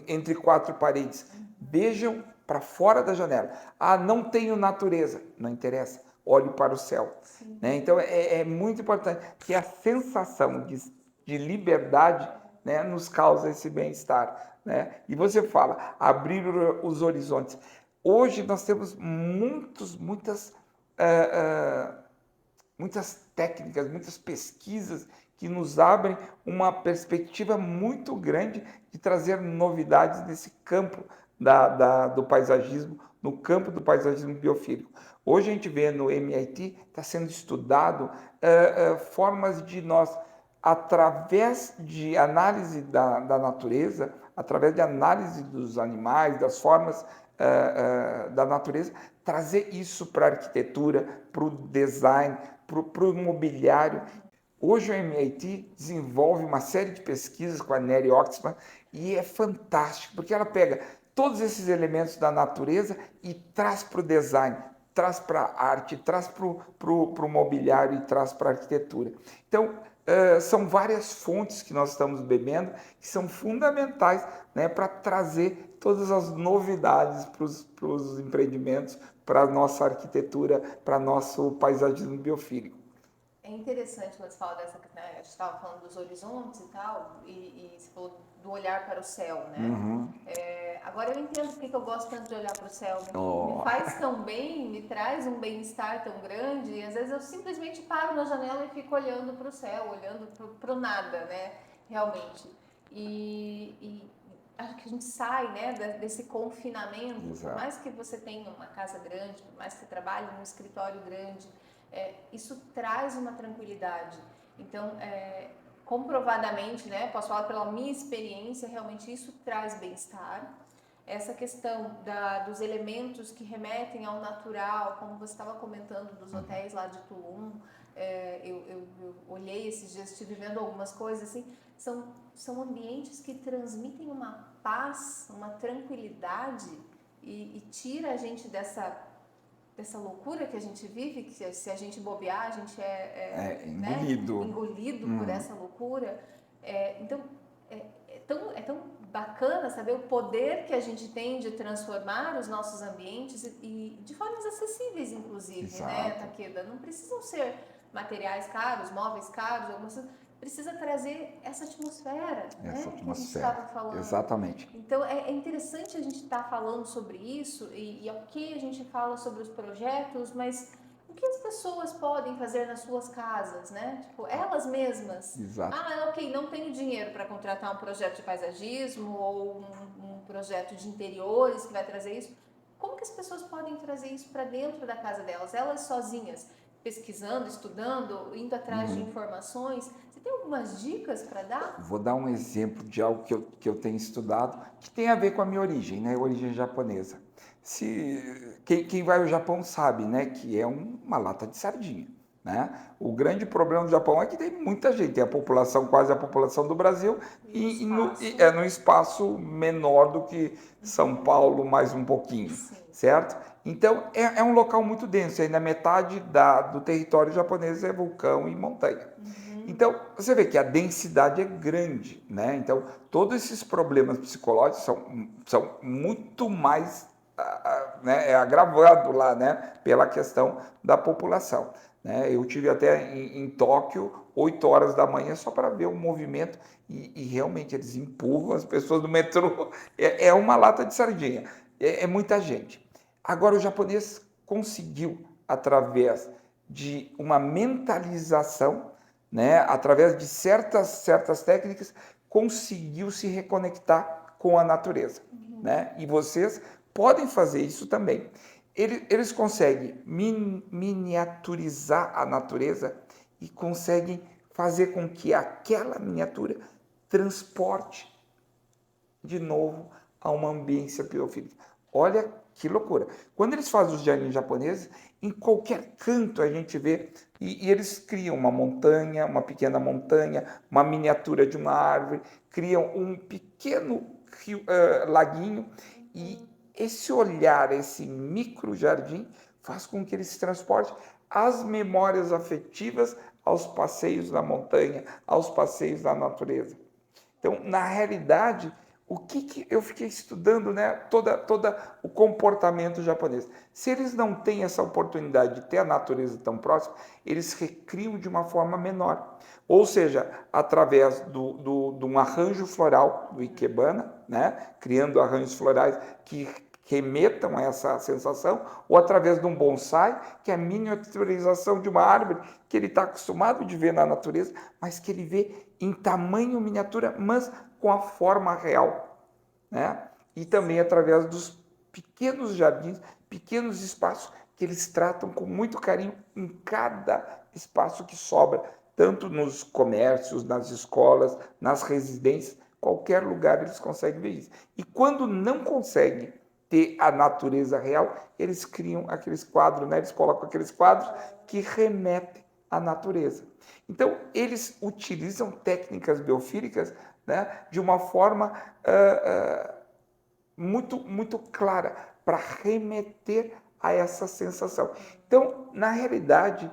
entre quatro paredes. Vejam para fora da janela. Ah, não tenho natureza. Não interessa. Olhe para o céu. Né? Então, é muito importante que a sensação de liberdade, né, nos causa esse bem-estar. Né? E você fala, abrir os horizontes. Hoje nós temos muitas técnicas, muitas pesquisas que nos abrem uma perspectiva muito grande de trazer novidades nesse campo do paisagismo, no campo do paisagismo biofílico. Hoje a gente vê no MIT, está sendo estudado formas de nós, através de análise da natureza, através de análise dos animais, das formas da natureza, trazer isso para a arquitetura, para o design, para o imobiliário. Hoje o MIT desenvolve uma série de pesquisas com a Nery Oxman e é fantástico, porque ela pega todos esses elementos da natureza e traz para o design, traz para a arte, traz para o mobiliário e traz para a arquitetura. Então, são várias fontes que nós estamos bebendo que são fundamentais, né, para trazer todas as novidades para os empreendimentos, para a nossa arquitetura, para nosso paisagismo biofílico.
É interessante quando você fala dessa, né, a gente estava falando dos horizontes e tal, e você falou do olhar para o céu, né? Agora eu entendo porque que eu gosto tanto de olhar para o céu, me faz tão bem, me traz um bem-estar tão grande, e às vezes eu simplesmente paro na janela e fico olhando para o céu, olhando para o nada, né? Realmente. E acho que a gente sai, né, desse confinamento.
Exato.
Por mais que você tenha uma casa grande, por mais que você trabalhe num escritório grande, isso traz uma tranquilidade. Então, comprovadamente, né, posso falar pela minha experiência, realmente isso traz bem-estar. Essa questão dos elementos que remetem ao natural, como você estava comentando dos hotéis lá de Tulum, eu olhei esses dias, estive vendo algumas coisas assim, são ambientes que transmitem uma paz, uma tranquilidade e tira a gente dessa loucura que a gente vive, que se a gente bobear, a gente
engolido,
né, engolido por essa loucura. Então, é tão bacana saber o poder que a gente tem de transformar os nossos ambientes e de formas acessíveis, inclusive,
Exato.
né, Takeda? Não precisam ser materiais caros, móveis caros, algumas coisas. Precisa trazer essa atmosfera, né, que a gente estava falando.
Exatamente.
Então, é interessante a gente estar falando sobre isso e ok, a gente fala sobre os projetos, mas o que as pessoas podem fazer nas suas casas, né? Tipo, elas mesmas.
Exato.
Ok, não tenho dinheiro para contratar um projeto de paisagismo ou um projeto de interiores que vai trazer isso. Como que as pessoas podem trazer isso para dentro da casa delas? Elas sozinhas, pesquisando, estudando, indo atrás de informações. Você tem algumas dicas para dar?
Vou dar um exemplo de algo que eu tenho estudado, que tem a ver com a minha origem, né? Origem japonesa. Quem vai ao Japão sabe, né, que é uma lata de sardinha, né? O grande problema do Japão é que tem muita gente, tem a população, quase a população do Brasil, é num espaço menor do que São Paulo, mais um pouquinho, certo? Então, é um local muito denso, ainda metade do território japonês é vulcão e montanha. Então, você vê que a densidade é grande, né? Então, todos esses problemas psicológicos são muito mais né, agravado lá, né, pela questão da população. Né? Eu tive até em Tóquio, 8 horas da manhã, só para ver o movimento, e realmente eles empurram as pessoas do metrô. É uma lata de sardinha, é muita gente. Agora, o japonês conseguiu, através de uma mentalização, né, através de certas técnicas, conseguiu se reconectar com a natureza. Né? E vocês podem fazer isso também. Eles conseguem miniaturizar a natureza e conseguem fazer com que aquela miniatura transporte de novo a uma ambiência biofílica. Olha que loucura. Quando eles fazem os jardins japoneses, em qualquer canto a gente vê, e eles criam uma montanha, uma pequena montanha, uma miniatura de uma árvore, criam um pequeno laguinho, e esse olhar, esse micro jardim, faz com que eles se transportem as memórias afetivas aos passeios na montanha, aos passeios na natureza. Então, na realidade, o que eu fiquei estudando, né, todo o comportamento japonês. Se eles não têm essa oportunidade de ter a natureza tão próxima, eles recriam de uma forma menor. Ou seja, através de um arranjo floral, do ikebana, né, criando arranjos florais que remetam a essa sensação, ou através de um bonsai, que é a miniaturização de uma árvore que ele está acostumado de ver na natureza, mas que ele vê em tamanho miniatura, mas com a forma real. Né? E também através dos pequenos jardins, pequenos espaços que eles tratam com muito carinho em cada espaço que sobra, tanto nos comércios, nas escolas, nas residências, qualquer lugar eles conseguem ver isso. E quando não conseguem ter a natureza real, eles criam aqueles quadros, né? Eles colocam aqueles quadros que remetem à natureza. Então, eles utilizam técnicas biofílicas, né, de uma forma muito clara para remeter a essa sensação. Então, na realidade,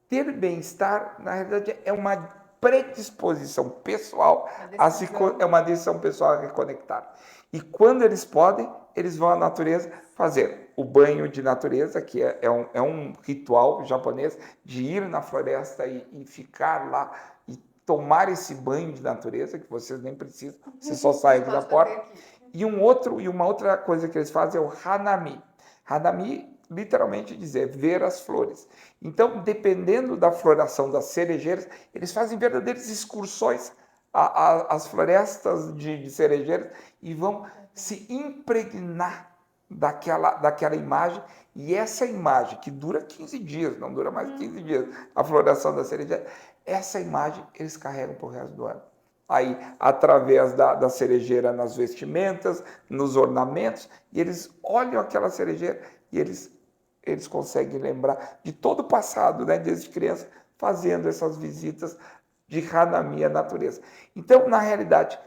ter bem-estar, na realidade, é uma predisposição pessoal, é uma decisão pessoal a reconectar. E quando eles podem, eles vão à natureza fazer o banho de natureza, que é um ritual japonês de ir na floresta e ficar lá e tomar esse banho de natureza, que vocês nem precisam, você só sai da porta. E uma outra coisa que eles fazem é o hanami. Hanami literalmente dizer ver as flores. Então, dependendo da floração das cerejeiras, eles fazem verdadeiras excursões às florestas de cerejeiras e vão se impregnar daquela imagem, e essa imagem, que dura 15 dias, não dura mais 15 dias, a floração da cerejeira, essa imagem eles carregam para o resto do ano. Aí, através da cerejeira nas vestimentas, nos ornamentos, e eles olham aquela cerejeira e eles conseguem lembrar de todo o passado, né, desde criança, fazendo essas visitas de Hanami à natureza. Então, na realidade,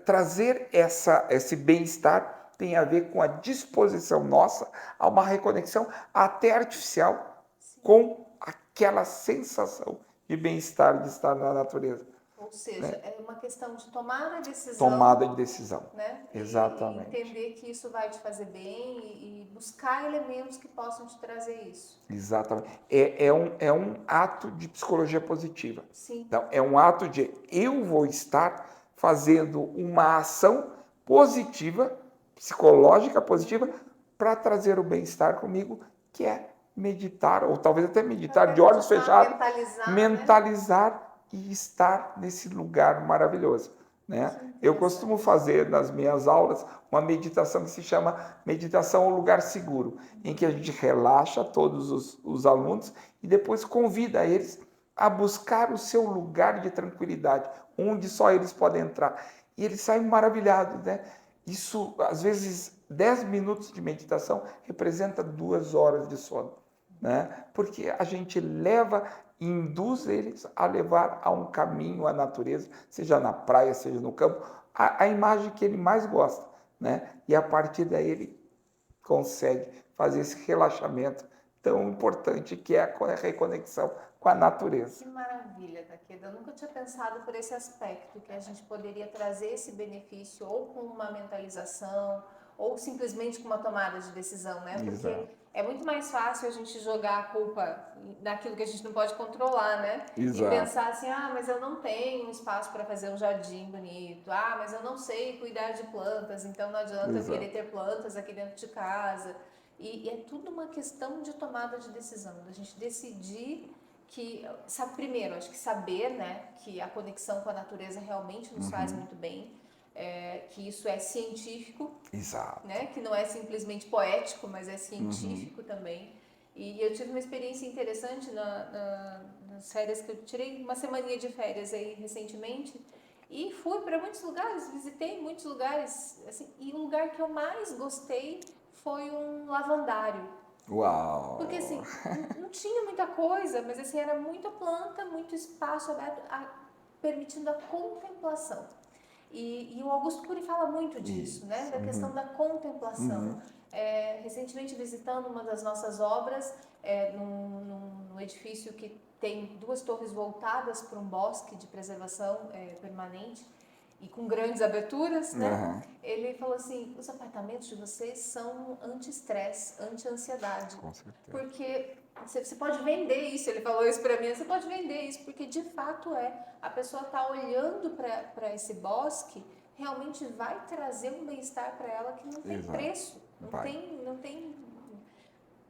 trazer esse bem-estar tem a ver com a disposição nossa a uma reconexão até artificial com aquela sensação de bem-estar, de estar na natureza.
Ou seja, né? É uma questão de tomar a decisão.
Tomada de decisão.
Né?
Exatamente.
E entender que isso vai te fazer bem e buscar elementos que possam te trazer isso.
Exatamente. É um ato de psicologia positiva.
Sim.
Então, é um ato de eu vou estar fazendo uma ação positiva, psicológica positiva, para trazer o bem-estar comigo, que é meditar, ou talvez até meditar de olhos fechados, mentalizar, né? E estar nesse lugar maravilhoso. Né? Eu costumo fazer nas minhas aulas uma meditação que se chama meditação ao lugar seguro, em que a gente relaxa todos os alunos e depois convida eles a buscar o seu lugar de tranquilidade, onde só eles podem entrar. E eles saem maravilhados, né? Isso, às vezes, 10 minutos de meditação representa 2 horas de sono, né? Porque a gente leva e induz eles a levar a um caminho à natureza, seja na praia, seja no campo, a imagem que ele mais gosta, né? E a partir daí ele consegue fazer esse relaxamento tão importante que é a reconexão com a natureza.
Que maravilha, Takeda. Eu nunca tinha pensado por esse aspecto, que a gente poderia trazer esse benefício ou com uma mentalização, ou simplesmente com uma tomada de decisão, né? Porque
Exato.
é muito mais fácil a gente jogar a culpa naquilo que a gente não pode controlar, né? E
Exato.
pensar assim, ah, mas eu não tenho espaço para fazer um jardim bonito, ah, mas eu não sei cuidar de plantas, então não adianta eu querer ter plantas aqui dentro de casa. E é tudo uma questão de tomada de decisão, da gente decidir que, sabe, primeiro, acho que saber, né, que a conexão com a natureza realmente nos faz muito bem, que isso é científico,
Exato.
né, que não é simplesmente poético, mas é científico também. E eu tive uma experiência interessante nas férias, que eu tirei uma semaninha de férias aí recentemente, e fui para muitos lugares, visitei muitos lugares, assim, e o lugar que eu mais gostei foi um lavandário.
Uau!
Porque assim, não tinha muita coisa, mas assim, era muita planta, muito espaço aberto, permitindo a contemplação. E o Augusto Cury fala muito disso, né? Da questão da contemplação. Recentemente visitando uma das nossas obras, num edifício que tem 2 torres voltadas para um bosque de preservação permanente, e com grandes aberturas, né? Ele falou assim, os apartamentos de vocês são anti-estresse, anti-ansiedade.
Com certeza.
Porque você pode vender isso, ele falou isso para mim, você pode vender isso, porque de fato a pessoa está olhando para esse bosque, realmente vai trazer um bem-estar para ela que não tem preço,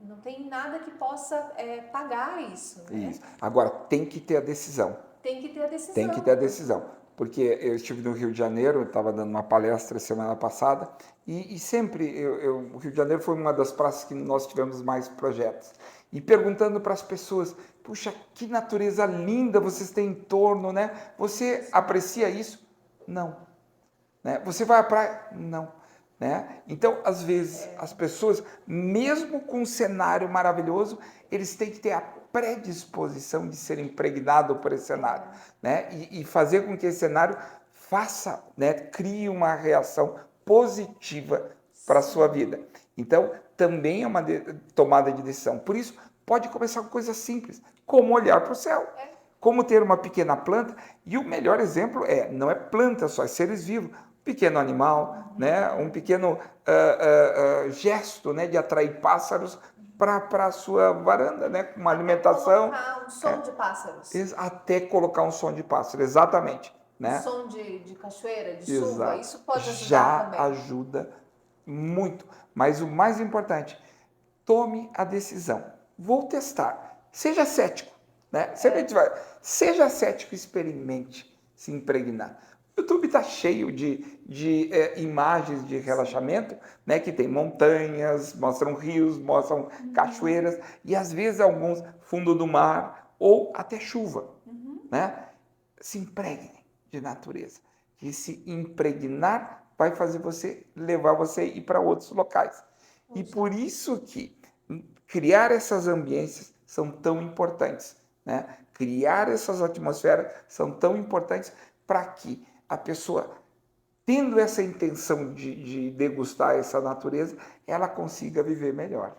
não tem nada que possa pagar isso, né?
Isso. Agora, tem que ter a decisão.
Tem que ter a decisão.
Tem que ter a decisão. Porque eu estive no Rio de Janeiro, eu estava dando uma palestra semana passada, e sempre, o Rio de Janeiro foi uma das praças que nós tivemos mais projetos. E perguntando para as pessoas, puxa, que natureza linda vocês têm em torno, né? Você aprecia isso? Não. Né? Você vai à praia? Não. Né? Então, às vezes, as pessoas, mesmo com um cenário maravilhoso, eles têm que ter a predisposição de ser impregnado por esse cenário, né? E fazer com que esse cenário faça, né, crie uma reação positiva para a sua vida. Então, também é uma tomada de decisão. Por isso, pode começar com coisas simples, como olhar para o céu, como ter uma pequena planta. E o melhor exemplo não é planta só, é seres vivos. Pequeno animal, né? Um pequeno gesto, né, de atrair pássaros para a sua varanda, né? Uma alimentação.
Colocar um som de pássaros.
Até colocar um som de pássaro, exatamente. Né?
Som de cachoeira, de chuva, isso pode ajudar
Já
também.
ajuda muito. Mas o mais importante, tome a decisão. Vou testar. Seja cético. Né? Seja cético, experimente se impregnar. O YouTube está cheio de imagens de relaxamento, né, que tem montanhas, mostram rios, mostram cachoeiras, e às vezes alguns fundo do mar, ou até chuva. Né? Se impregne de natureza. E se impregnar vai fazer levar você a ir para outros locais. E por isso que criar essas ambiências são tão importantes. Né? Criar essas atmosferas são tão importantes para que a pessoa, tendo essa intenção de degustar essa natureza, ela consiga viver melhor.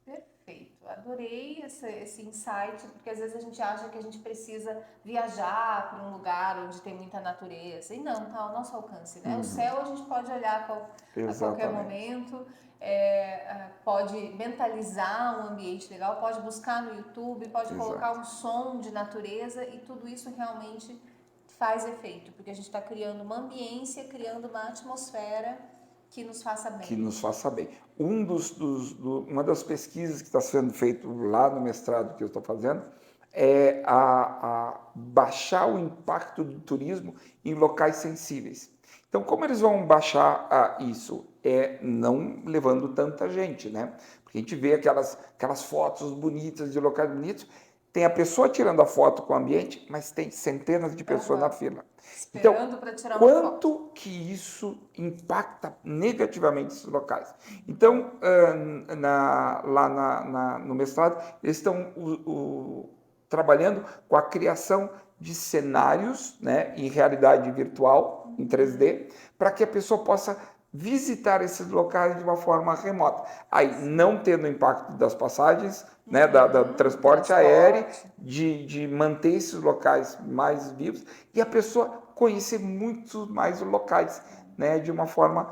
Perfeito. Adorei esse insight, porque às vezes a gente acha que a gente precisa viajar para um lugar onde tem muita natureza. E não, está ao nosso alcance. Né? O céu a gente pode olhar a qualquer momento, pode mentalizar um ambiente legal, pode buscar no YouTube, pode colocar um som de natureza, e tudo isso realmente faz efeito, porque a gente está criando uma ambiência, criando uma atmosfera que nos faça bem.
Que nos faça bem. Uma das pesquisas que está sendo feita lá no mestrado que eu estou fazendo é a baixar o impacto do turismo em locais sensíveis. Então, como eles vão baixar isso? Não levando tanta gente, né? Porque a gente vê aquelas fotos bonitas de locais bonitos, tem a pessoa tirando a foto com o ambiente, mas tem centenas de pessoas na fila.
Esperando para tirar uma foto.
Quanto que isso impacta negativamente esses locais? Então, no mestrado, eles estão trabalhando com a criação de cenários, né, em realidade virtual, em 3D, para que a pessoa possa visitar esses locais de uma forma remota. Aí, não tendo impacto das passagens, né, do transporte aéreo, de manter esses locais mais vivos, e a pessoa conhecer muito mais os locais, né, de uma forma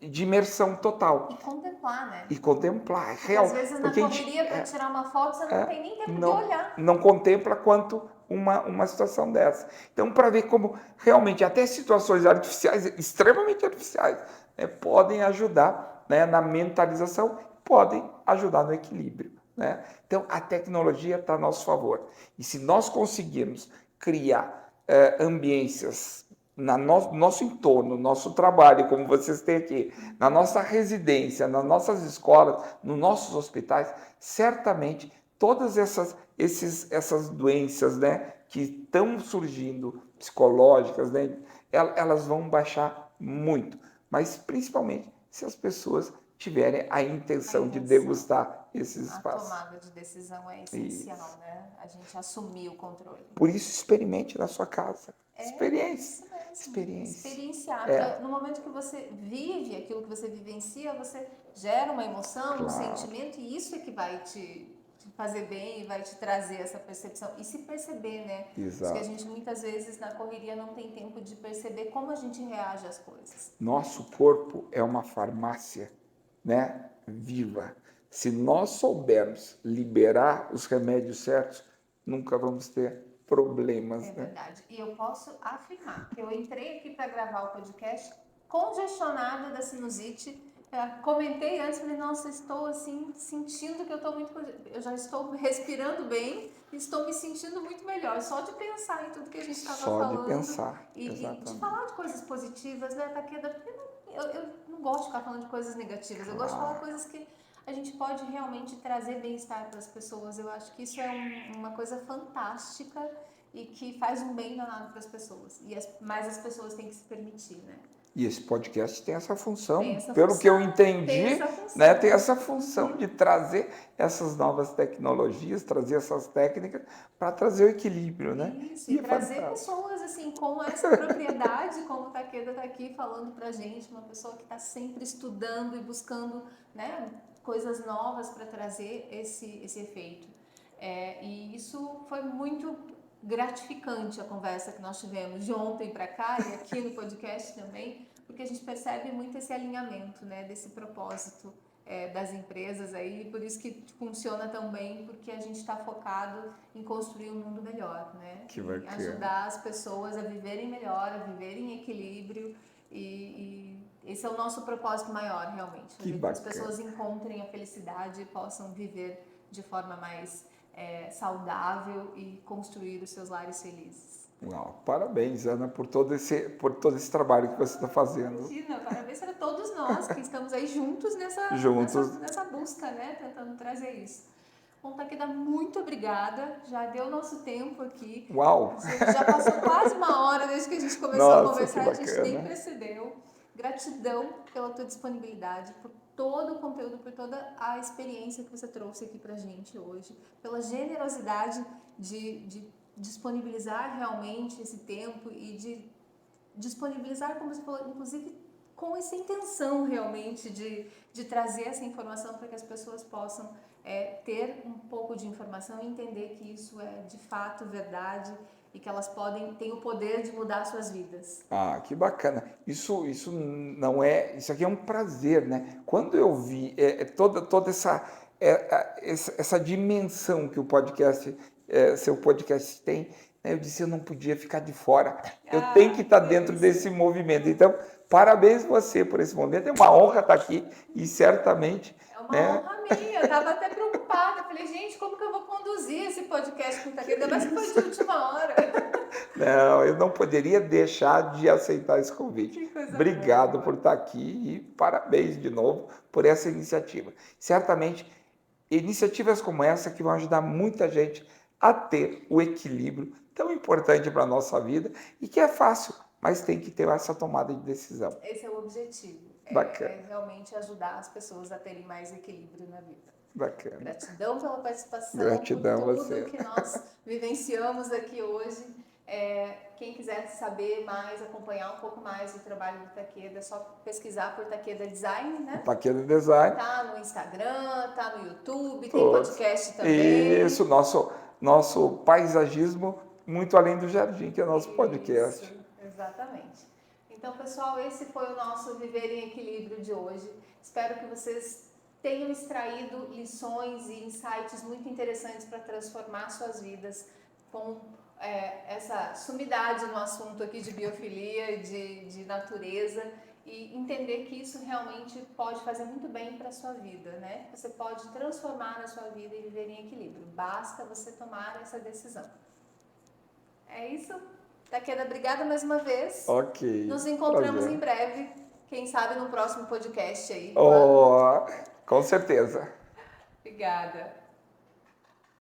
de imersão total.
E contemplar, né?
E contemplar,
Porque
real.
às vezes na correria para tirar uma foto, você não tem nem tempo de olhar.
Não contempla quanto uma situação dessa. Então, para ver como realmente até situações artificiais, extremamente artificiais, né, podem ajudar, né, na mentalização, podem ajudar no equilíbrio, né? Então, a tecnologia está a nosso favor. E se nós conseguirmos criar ambiências no nosso entorno, no nosso trabalho, como vocês têm aqui, na nossa residência, nas nossas escolas, nos nossos hospitais, certamente todas essas doenças, né, que estão surgindo, psicológicas, né, elas vão baixar muito. Mas, principalmente, se as pessoas tiverem a intenção de degustar esses espaços.
A tomada de decisão é essencial, né? A gente assumir o controle.
Por isso, experimente na sua casa. Experiência.
Experienciar. No momento que você vive aquilo que você vivencia, você gera uma emoção, um sentimento, e isso é que vai te fazer bem e vai te trazer essa percepção. E se perceber, né?
Exato.
Porque a gente muitas vezes na correria não tem tempo de perceber como a gente reage às coisas.
Nosso corpo é uma farmácia, né, viva. Se nós soubermos liberar os remédios certos, nunca vamos ter problemas.
É verdade. E eu posso afirmar que eu entrei aqui para gravar o podcast congestionada da sinusite. Comentei antes, falei, nossa, estou assim, sentindo que eu já estou respirando bem, estou me sentindo muito melhor, só de pensar em tudo que a gente estava falando.
Só de pensar,
e de falar de coisas positivas, né, Takeda? Porque eu não gosto de ficar falando de coisas negativas, eu gosto de falar coisas que a gente pode realmente trazer bem-estar para as pessoas. Eu acho que isso é uma coisa fantástica e que faz um bem danado para as pessoas. Mas as pessoas têm que se permitir, né?
E esse podcast tem essa função, pelo que eu entendi, né, tem essa função de trazer essas novas tecnologias, trazer essas técnicas para trazer o equilíbrio, né?
Isso, e trazer pessoas assim com essa propriedade, como o Takeda está aqui falando para a gente, uma pessoa que está sempre estudando e buscando, né, coisas novas para trazer esse efeito. E isso foi muito gratificante, a conversa que nós tivemos de ontem para cá e aqui no podcast também, porque a gente percebe muito esse alinhamento, né, desse propósito das empresas aí, por isso que funciona tão bem, porque a gente está focado em construir um mundo melhor, né?
Que bacana.
Ajudar as pessoas a viverem melhor, a viverem em equilíbrio e esse é o nosso propósito maior, realmente. Que as pessoas encontrem a felicidade e possam viver de forma mais saudável e construir os seus lares felizes.
Uau, parabéns, Ana, por todo esse trabalho que você está fazendo.
Imagina, parabéns para todos nós que estamos aí juntos nessa busca, né, tentando trazer isso. Bom, Takeda, muito obrigada, já deu nosso tempo aqui.
Uau!
Já passou quase uma hora desde que a gente começou a conversar, a gente nem percebeu. Gratidão pela tua disponibilidade, por todo o conteúdo, por toda a experiência que você trouxe aqui pra gente hoje, pela generosidade de disponibilizar realmente esse tempo e de disponibilizar, como você falou, inclusive com essa intenção realmente de trazer essa informação para que as pessoas possam ter um pouco de informação e entender que isso é de fato verdade e que elas têm o poder de mudar suas vidas.
Ah, que bacana. Isso não é, isso aqui é um prazer, né? Quando eu vi toda essa dimensão que o podcast, seu podcast tem, né, eu disse, eu não podia ficar de fora. Eu tenho que estar dentro desse movimento. Então, parabéns você por esse momento. É uma honra estar aqui e certamente...
É uma honra minha. Eu estava até preocupada. Falei, gente, como que eu vou conduzir esse podcast com o Takeda? Ainda mais que foi de última hora.
Não, eu não poderia deixar de aceitar esse convite. Obrigado por estar aqui e parabéns de novo por essa iniciativa. Certamente Iniciativas como essa que vão ajudar muita gente a ter o equilíbrio tão importante para a nossa vida e que é fácil, mas tem que ter essa tomada de decisão.
Esse é o objetivo,
Bacana.
realmente ajudar as pessoas a terem mais equilíbrio na vida.
Bacana.
Gratidão pela participação,
Gratidão
por
a
tudo
você.
que nós vivenciamos aqui hoje. Quem quiser saber mais, acompanhar um pouco mais do trabalho do Takeda, é só pesquisar por Takeda Design, né?
Takeda Design.
Tá no Instagram, tá no YouTube, tem
Todos.
podcast também.
Isso, nosso paisagismo muito além do jardim, que é o nosso podcast.
Isso, exatamente. Então, pessoal, esse foi o nosso Viver em Equilíbrio de hoje. Espero que vocês tenham extraído lições e insights muito interessantes para transformar suas vidas com essa sumidade no assunto aqui de biofilia, de natureza, e entender que isso realmente pode fazer muito bem para a sua vida, né? Você pode transformar a sua vida e viver em equilíbrio. Basta você tomar essa decisão. É isso. Takeda, obrigada mais uma vez.
Ok.
Nos encontramos
prazer.
em breve. Quem sabe no próximo podcast aí.
Oh, com certeza.
Obrigada.